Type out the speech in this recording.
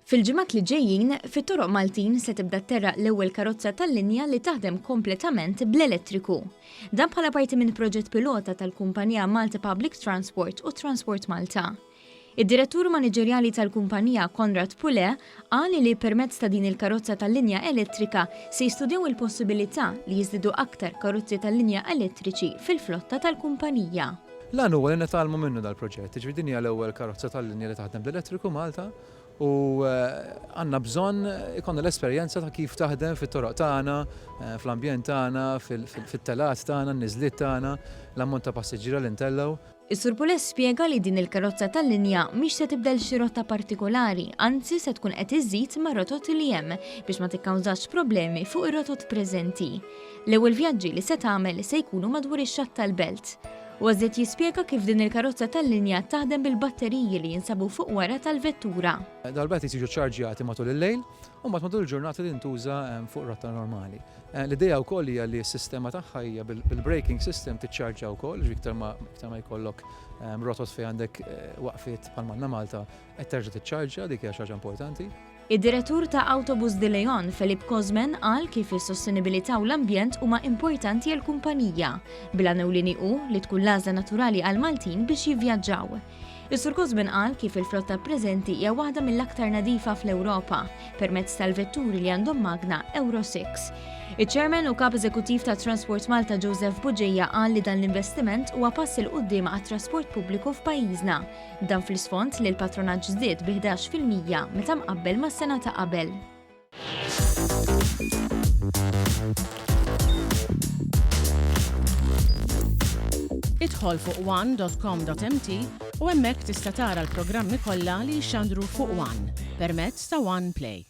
Fil-ġimgħat li ġejjin, Fit-Toroq Maltin se tibda terraq L-Ewwel Karozza Tal-Linja li taħdem kompletament bl-elettriku. Dan bħala parti minn proġett pilota tal-kumpanija Malta Public Transport u Transport Malta. Id-direttur maniġerjali tal-kumpanija Konrad Pule qal li permezz ta' din il-karozza tal-linja elettrika se jistudjaw il-possibbilità li jiżdiedu aktar karozzi tal-linja elettriċi fil-flotta tal-kumpanija. L-għan huwa li netgħalmu minnu dal-proġett, ġifieri din hija l-ewwel karozza tal-linja li taħdem bl-elettriku Malta u għandna bżonn ikonna l-esperjenza ta' kif taħdem fit-toroq tagħna, fl-ambjent tagħna, fit-telat tagħna, n-niżliet tagħna, l-ammont ta' passiġġiera li ntellgħu. Is-Sur Pule spjega li din il-karozza tal-linja mhix se tibdel xi rotta partikolari, anzi se tkun qed iżżid ma' rotot li hemm biex ma tikkawżax problemi fuq ir-rotot preżenti. L-ewwel vjaġġi li se tagħmel se jkunu madwar ix-xatt tal-belt. U għażiet jispjega kif din il-karozza tal-linja taħdem bil-batteriji li jinsabu fuq wara tal-vettura. Dal-belt jiġu ċarġjati matul il-lejl u mbagħad matul il-ġurnata tintuża fuq rotta normali. L-idea wkoll hija li s-sistema tagħha hija bil-braking system tiċċarġja wkoll, iktar ma jkollok rotot fejn għandek waqfiet bħal manna Malta qed terġa' tiċċarġja, dik hija xi ħaġa importanti. Id-direttur ta' Autobus de Leon, Filip Kozmen, qal kif is-sostenibilità u l-ambjent huma importanti għall-kumpanija, bil-għan ewlieni hu li tkun l-għażla naturali għal Maltin biex jivvjaġġaw. Is-Sur Kozmen qal kif il-flotta preżenti hija waħda mill-aktar nadifa fl-Ewropa permezz tal-vetturi li għandhom magna Euro 6. Iċ-Chairman u Kap Eżekuttiv ta' Transport Malta Joseph Buġejja qal li dan l-investiment huwa pass il quddiem għat-trasport pubbliku f'pajjiżna. Dan fl-isfond li l-patronaġġ żdied bi 11% meta mqabbel mas-sena ta' qabel. Idħol fuq one.com.mt u hemmhekk tista' tara l-programmi kollha li jxandru fuq One permezz ta' One Play.